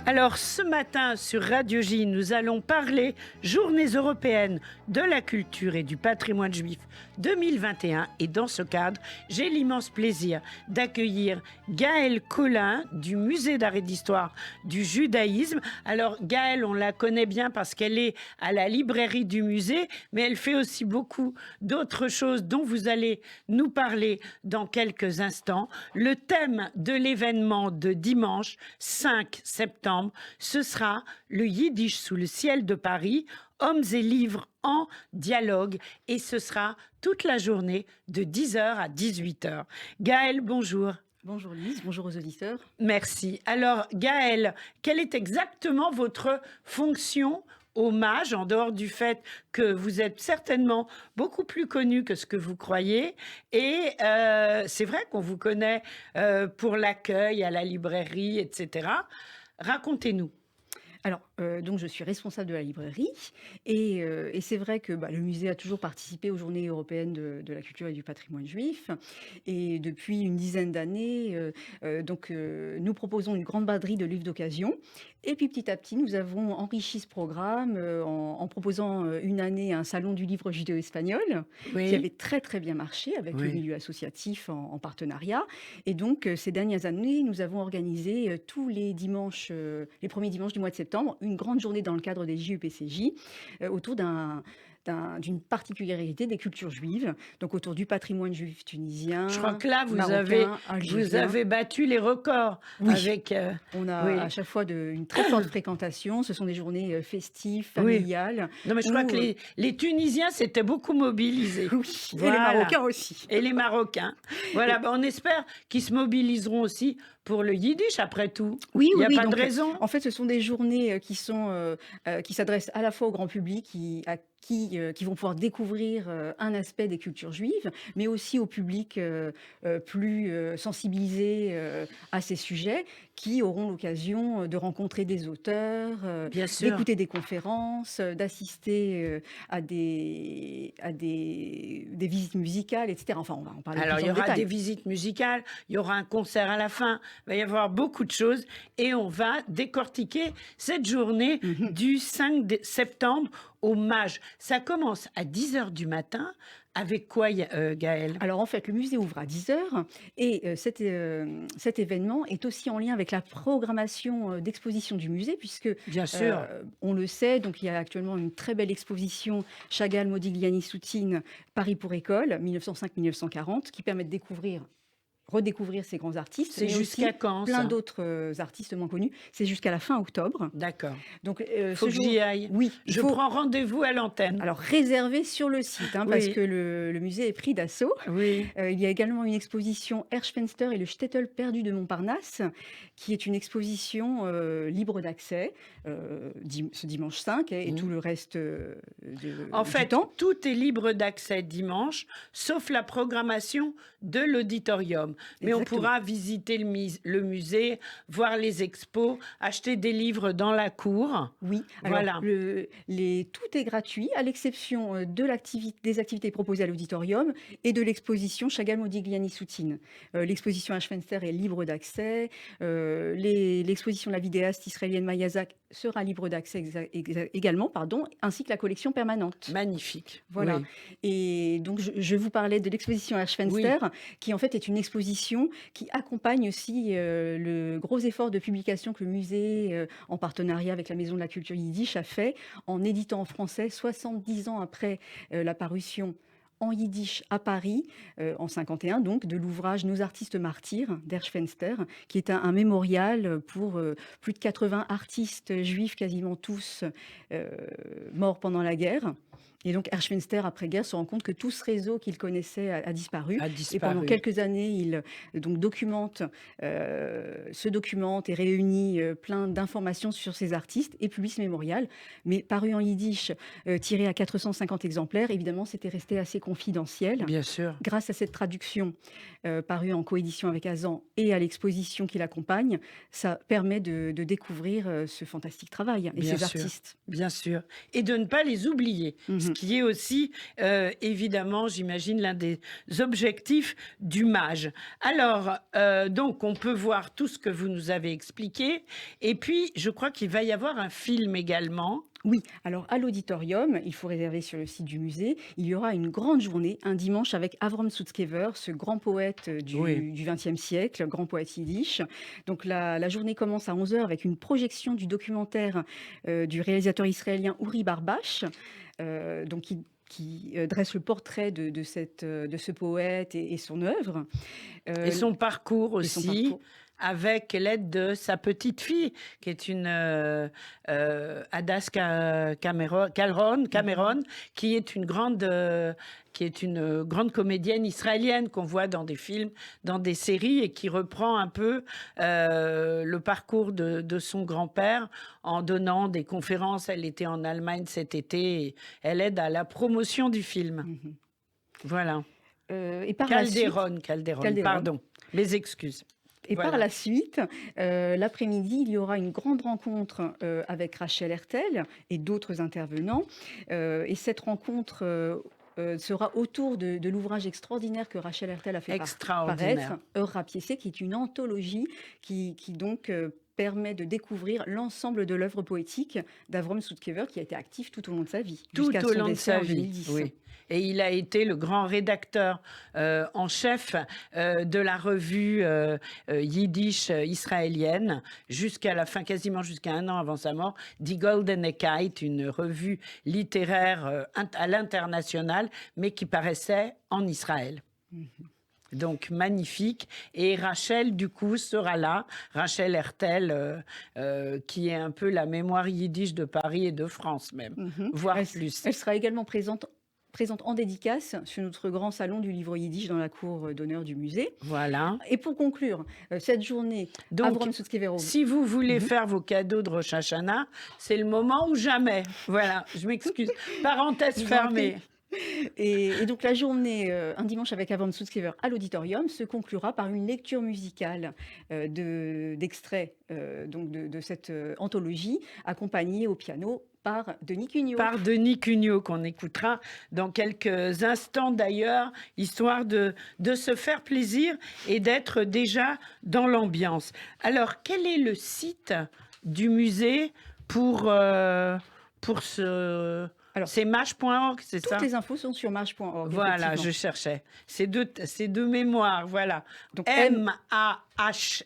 Alors ce matin sur Radio J, nous allons parler Journées européennes de la culture et du patrimoine juif 2021. Et dans ce cadre, j'ai l'immense plaisir d'accueillir Gaëlle Collin du Musée d'art et d'histoire du judaïsme. Alors Gaëlle, on la connaît bien parce qu'elle est à la librairie du musée, mais elle fait aussi beaucoup d'autres choses dont vous allez nous parler dans quelques instants. Le thème de l'événement de dimanche 5 septembre, ce sera le Yiddish sous le ciel de Paris, hommes et livres en dialogue, et ce sera toute la journée de 10h à 18h. Gaëlle, bonjour. Bonjour Lise, bonjour aux auditeurs. Merci. Alors Gaëlle, quelle est exactement votre fonction au MAJ, en dehors du fait que vous êtes certainement beaucoup plus connu que ce que vous croyez, et c'est vrai qu'on vous connaît pour l'accueil à la librairie, etc. Racontez-nous. Alors, donc je suis responsable de la librairie et c'est vrai que le musée a toujours participé aux Journées européennes de la culture et du patrimoine juif. Et depuis une dizaine d'années, nous proposons une grande braderie de livres d'occasion. Et puis petit à petit, nous avons enrichi ce programme en proposant une année un salon du livre judéo-espagnol qui avait très très bien marché avec le milieu associatif en partenariat. Et donc ces dernières années, nous avons organisé tous les dimanches, les premiers dimanches du mois de septembre, une grande journée dans le cadre des JEPCJ autour d'une particularité des cultures juives, donc autour du patrimoine juif tunisien. Je crois que là, vous algérien. avez battu les records. Oui. Avec, on a à chaque fois une très forte fréquentation. Ce sont des journées festives, familiales. Non, mais je crois que les Tunisiens s'étaient beaucoup mobilisés. Oui, voilà. Et les Marocains aussi. Et les Marocains. Voilà, on espère qu'ils se mobiliseront aussi pour le Yiddish, après tout. Oui, il n'y a pas donc, de raison. En fait, ce sont des journées qui s'adressent à la fois au grand public, qui vont pouvoir découvrir un aspect des cultures juives, mais aussi au public plus sensibilisé à ces sujets, qui auront l'occasion de rencontrer des auteurs, d'écouter des conférences, d'assister à des visites musicales, etc. Enfin, on va en parler plus en détail. Alors, il y aura des visites musicales, il y aura un concert à la fin, il va y avoir beaucoup de choses, et on va décortiquer cette journée du 5 septembre au MAJ. Ça commence à 10h du matin. Avec quoi, Gaëlle? Alors en fait, le musée ouvre à 10h et cet événement est aussi en lien avec la programmation d'exposition du musée, puisque, bien sûr, on le sait, donc il y a actuellement une très belle exposition Chagall, Modigliani, Soutine, Paris pour école, 1905-1940, qui permet de redécouvrir ces grands artistes. C'est jusqu'à quand, plein d'autres artistes moins connus. C'est jusqu'à la fin octobre. D'accord. Donc, faut que j'y aille. Oui. Je prends rendez-vous à l'antenne. Alors, réservé sur le site, parce que le musée est pris d'assaut. Oui. Il y a également une exposition Herschfenster et le Shtetl perdu de Montparnasse, qui est une exposition libre d'accès, ce dimanche 5, et tout le reste du temps. Tout est libre d'accès dimanche, sauf la programmation de l'auditorium. Mais on pourra visiter le musée, voir les expos, acheter des livres dans la cour. Oui, alors tout est gratuit, à l'exception des activités proposées à l'auditorium et de l'exposition Chagall, Modigliani, Soutine. L'exposition Herschfenster est libre d'accès. L'exposition de la vidéaste israélienne Maya Zak sera libre d'accès également, ainsi que la collection permanente. Magnifique. Voilà. Et donc, je vous parlais de l'exposition Herschfenster, qui en fait est une exposition qui accompagne aussi le gros effort de publication que le musée, en partenariat avec la Maison de la Culture Yiddish, a fait en éditant en français 70 ans après la parution en yiddish à Paris, en 51, donc, de l'ouvrage Nos artistes martyrs d'Herschfenster, qui est un mémorial pour plus de 80 artistes juifs, quasiment tous morts pendant la guerre. Et donc Herschfenster, après-guerre, se rend compte que tout ce réseau qu'il connaissait a disparu. Et pendant quelques années, il documente et réunit plein d'informations sur ces artistes et publie ce mémorial. Mais paru en yiddish, tiré à 450 exemplaires, évidemment, c'était resté assez confidentiel. Bien sûr. Grâce à cette traduction parue en coédition avec Azan et à l'exposition qui l'accompagne, ça permet de découvrir ce fantastique travail et ces artistes. Bien sûr. Et de ne pas les oublier. Ce qui est aussi, évidemment, j'imagine, l'un des objectifs du MAJ. Alors, donc, on peut voir tout ce que vous nous avez expliqué. Et puis, je crois qu'il va y avoir un film également. Oui, alors à l'auditorium, il faut réserver sur le site du musée, il y aura une grande journée, un dimanche, avec Avram Sutzkever, ce grand poète du Oui. XXe siècle, grand poète yiddish. Donc la journée commence à 11 heures avec une projection du documentaire du réalisateur israélien Uri Barbash, donc qui dresse le portrait de ce poète et son œuvre. Et son parcours et son aussi, parcours. avec l'aide de sa petite fille, qui est une Hadas Cameron, qui est une grande comédienne israélienne qu'on voit dans des films, dans des séries, et qui reprend un peu le parcours de son grand-père en donnant des conférences. Elle était en Allemagne cet été, et elle aide à la promotion du film. Mhm. Voilà. Et par la suite, Calderon, pardon. Mes excuses. Et Voilà. par la suite, l'après-midi, il y aura une grande rencontre avec Rachel Hertel et d'autres intervenants. Et cette rencontre sera autour de l'ouvrage extraordinaire que Rachel Hertel a fait Extraordinaire. paraître, Heures rapiécées, qui est une anthologie qui donc permet de découvrir l'ensemble de l'œuvre poétique d'Avram Sutzkever, qui a été actif tout au long de sa vie, Tout jusqu'à au son long de décès sa en vie. 2010. Oui. Et il a été le grand rédacteur en chef de la revue yiddish israélienne jusqu'à la fin, quasiment jusqu'à un an avant sa mort, Die Goldene Kite, une revue littéraire à l'international, mais qui paraissait en Israël. Donc magnifique. Et Rachel, du coup, sera là. Rachel Hertel, qui est un peu la mémoire yiddish de Paris et de France même, voire plus. Elle sera également présente en dédicace sur notre grand salon du livre yiddish dans la cour d'honneur du musée. Voilà. Et pour conclure cette journée, Donc, Avram Sutzkever. si vous voulez faire vos cadeaux de Rosh Hashanah, c'est le moment ou jamais. Voilà, je m'excuse. Parenthèse fermée. Et donc la journée, un dimanche avec Avram Sutzkever à l'auditorium, se conclura par une lecture musicale d'extraits donc de cette anthologie, accompagnée au piano par Denis Cugnot. Par Denis Cugnot, qu'on écoutera dans quelques instants d'ailleurs, histoire de se faire plaisir et d'être déjà dans l'ambiance. Alors, quel est le site du musée pour ce... Alors, c'est maj.org, c'est ça? Toutes les infos sont sur maj.org. Voilà, je cherchais. C'est de mémoire, voilà. Donc, MAHJ,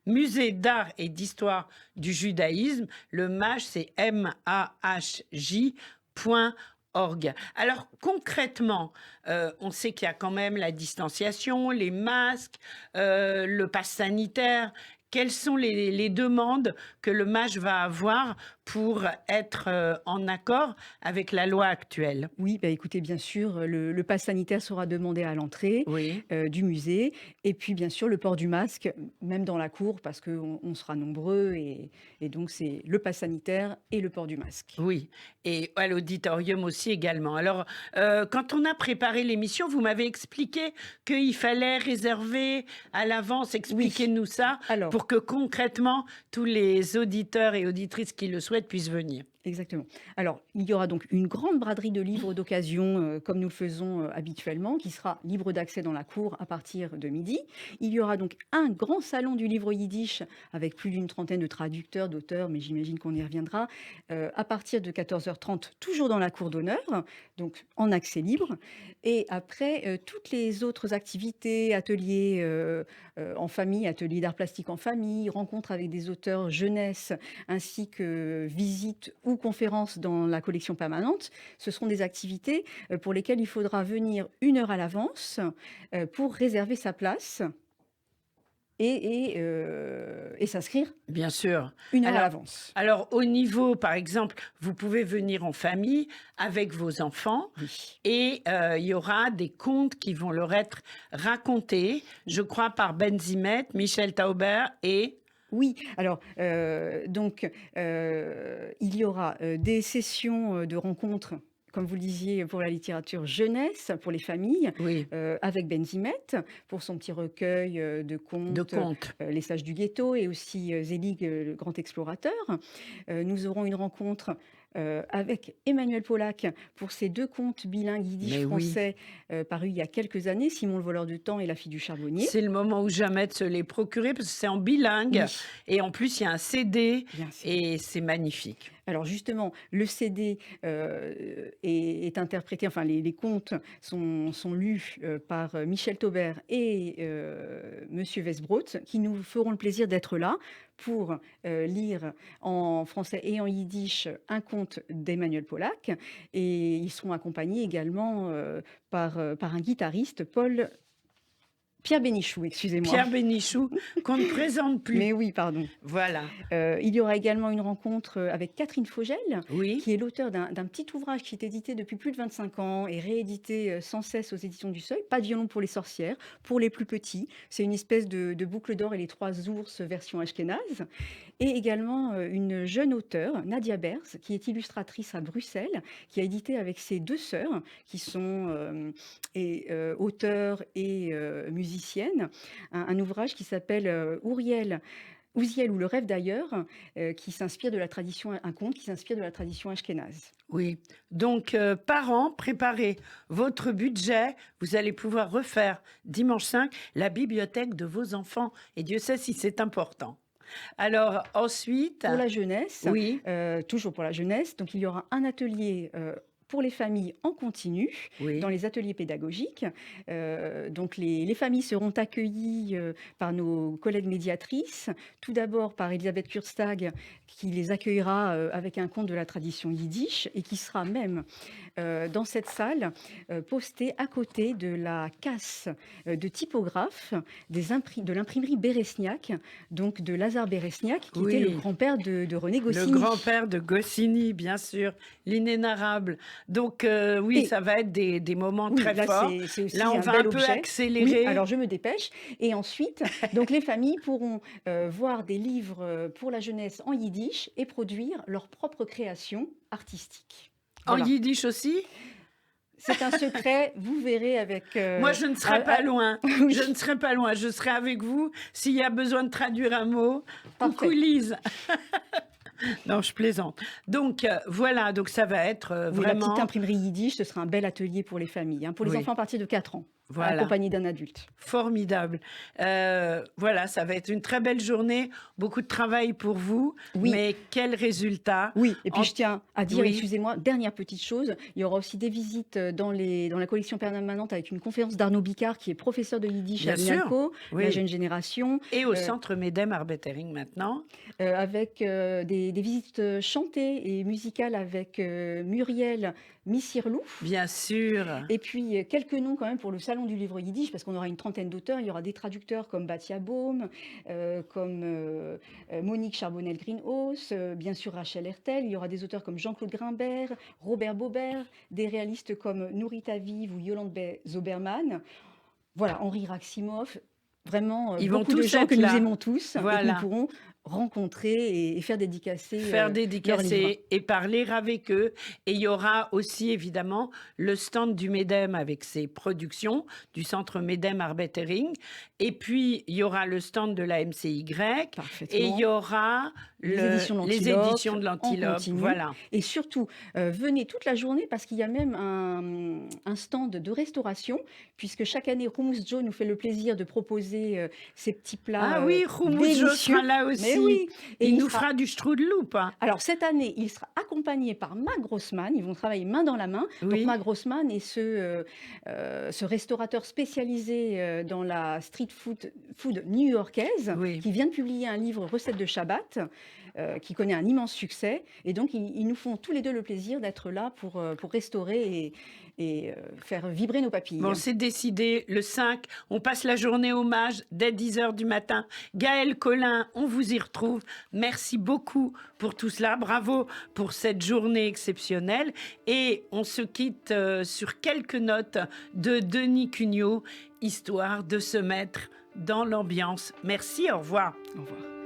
Musée d'art et d'histoire du judaïsme. Le MAJ, c'est MAHJ.org. Alors, concrètement, on sait qu'il y a quand même la distanciation, les masques, le pass sanitaire. Quelles sont les demandes que le MAJ va avoir pour être en accord avec la loi actuelle? Oui, bah écoutez, bien sûr, le pass sanitaire sera demandé à l'entrée Oui. du musée. Et puis, bien sûr, le port du masque, même dans la cour, parce qu'on sera nombreux. Et donc, c'est le pass sanitaire et le port du masque. Oui, et à l'auditorium aussi également. Alors, quand on a préparé l'émission, vous m'avez expliqué qu'il fallait réserver à l'avance. Expliquez-nous ça, Alors, pour que concrètement, tous les auditeurs et auditrices qui le souhaitent puissent venir. Exactement. Alors, il y aura donc une grande braderie de livres d'occasion, comme nous le faisons habituellement, qui sera libre d'accès dans la cour à partir de midi. Il y aura donc un grand salon du livre yiddish avec plus d'une trentaine de traducteurs, d'auteurs, mais j'imagine qu'on y reviendra, à partir de 14h30, toujours dans la cour d'honneur, donc en accès libre. Et après, toutes les autres activités, ateliers en famille, ateliers d'art plastique en famille, rencontres avec des auteurs jeunesse, ainsi que visites ou conférences dans la collection permanente, ce seront des activités pour lesquelles il faudra venir 1 heure à l'avance pour réserver sa place et s'inscrire Bien sûr. 1 heure à l'avance. Alors, au niveau, par exemple, vous pouvez venir en famille avec vos enfants et il y aura des contes qui vont leur être racontés, je crois, par Ben Zimet, Michel Tauber et... Oui, alors donc il y aura des sessions de rencontres comme vous le disiez, pour la littérature jeunesse, pour les familles, Oui, avec Benzimet, pour son petit recueil de de contes, contes. Les Sages du Ghetto, et aussi Zelig, le grand explorateur. Nous aurons une rencontre avec Emmanuel Pollack pour ses 2 contes bilingues Mais oui, yiddish-français parus il y a quelques années, Simon le voleur de temps et La fille du charbonnier. c'est le moment ou jamais de se les procurer parce que c'est en bilingue Oui, et en plus il y a un CD bien sûr. et c'est magnifique. Alors justement, le CD est interprété, enfin les contes sont lus par Michel Taubert et Monsieur Westbrot, qui nous feront le plaisir d'être là pour lire en français et en yiddish un conte d'Emmanuel Pollack. Et ils seront accompagnés également par un guitariste, Pierre Bénichou, excusez-moi. Pierre Bénichou qu'on ne présente plus. Mais oui, pardon. Voilà. Il y aura également une rencontre avec Catherine Fogel, Oui, qui est l'auteur d'un petit ouvrage qui est édité depuis plus de 25 ans et réédité sans cesse aux éditions du Seuil, Pas de violon pour les sorcières, pour les plus petits. C'est une espèce de boucle d'or et les 3 ours version ashkénaze. Et également une jeune auteure, Nadia Berz, qui est illustratrice à Bruxelles, qui a édité avec ses 2 sœurs, qui sont auteurs et musiciennes, un ouvrage qui s'appelle Ouziel ou le rêve d'ailleurs, qui s'inspire de la tradition, un conte qui s'inspire de la tradition ashkénaze. oui. Donc, parents, préparez votre budget. Vous allez pouvoir refaire dimanche 5 la bibliothèque de vos enfants. Et Dieu sait si c'est important. Alors, ensuite, Pour la jeunesse, oui, toujours pour la jeunesse, donc il y aura un atelier pour les familles en continu, oui, dans les ateliers pédagogiques. Donc les familles seront accueillies par nos collègues médiatrices, tout d'abord par Elisabeth Kurstag, qui les accueillera avec un conte de la tradition yiddish et qui sera même dans cette salle posté à côté de la casse de typographe de l'imprimerie Béresniak, donc de Lazare Béresniak, qui était le oui. grand-père de René Le Goscinny. grand-père de Goscinny, bien sûr, l'inénarrable. Donc, oui, Et ça va être des moments oui, très là, forts. c'est aussi Là, on un va bel un peu objet. Oui, accélérer. alors je me dépêche. Et ensuite, donc les familles pourront voir des livres pour la jeunesse en yiddish et produire leur propre création artistique. En Voilà. yiddish aussi? C'est un secret, vous verrez avec... Moi, je ne serai pas loin. oui, Je ne serai pas loin. Je serai avec vous. S'il y a besoin de traduire un mot, coucou parfait. Lise. Non, je plaisante. Donc, voilà. Donc, ça va être Oui, la petite vraiment... imprimerie yiddish, ce sera un bel atelier pour les familles, hein, pour les Oui. enfants à partir de 4 ans, Voilà. accompagnés d'un adulte. Formidable. Voilà, ça va être une très belle journée, beaucoup de travail pour vous, Oui. mais quel résultat. Oui, et puis En- je tiens à dire, Oui. excusez-moi, dernière petite chose, il y aura aussi des visites dans la collection permanente avec une conférence d'Arnaud Bicard, qui est professeur de yiddish Bien à sûr, l'INALCO, oui. la jeune génération, Et au centre Medem Arbetering maintenant. avec des visites chantées et musicales avec Muriel Missirlou. Bien sûr. Et puis quelques noms quand même pour le salon du livre yiddish, parce qu'on aura une trentaine d'auteurs. Il y aura des traducteurs comme Batia Baum, comme Monique Charbonnel-Greenhaus, bien sûr Rachel Hertel. Il y aura des auteurs comme Jean-Claude Grimbert, Robert Baubert, des réalistes comme Nourrit Aviv ou Yolande Zoberman. Voilà, Henri Raximov. Vraiment, Ils vont beaucoup de tous gens être que nous là. aimons tous et que Voilà. nous pourrons rencontrer et faire dédicacer Faire leurs livres. dédicacer et parler avec eux. Et il y aura aussi évidemment le stand du Medem avec ses productions du centre Medem Arbetering. Et puis il y aura le stand de la MCY. Parfaitement. Et il y aura les éditions les L'Antilope, éditions de en l'Antilope. continu. Voilà. Et surtout, venez toute la journée parce qu'il y a même un stand de restauration, puisque chaque année, Hummus Joe nous fait le plaisir de proposer ces petits plats Ah oui, Hummus Joe délicieux. sera là aussi. Mais oui. Et il nous sera- fera du strudel pas? Alors cette année, il sera accompagné par Marc Grossman. Ils vont travailler main dans la main. Oui. Donc Marc Grossman est ce restaurateur spécialisé dans la street food new-yorkaise, Oui. qui vient de publier un livre Recettes de Shabbat, qui connaît un immense succès. Et donc ils nous font tous les deux le plaisir d'être là pour restaurer et faire vibrer nos papilles. Bon, c'est décidé. Le 5, on passe la journée hommage dès 10h du matin. Gaël Collin, on vous y retrouve. Merci beaucoup pour tout cela. Bravo pour cette journée exceptionnelle. Et on se quitte sur quelques notes de Denis Cugnot, histoire de se mettre dans l'ambiance. Merci, au revoir. Au revoir.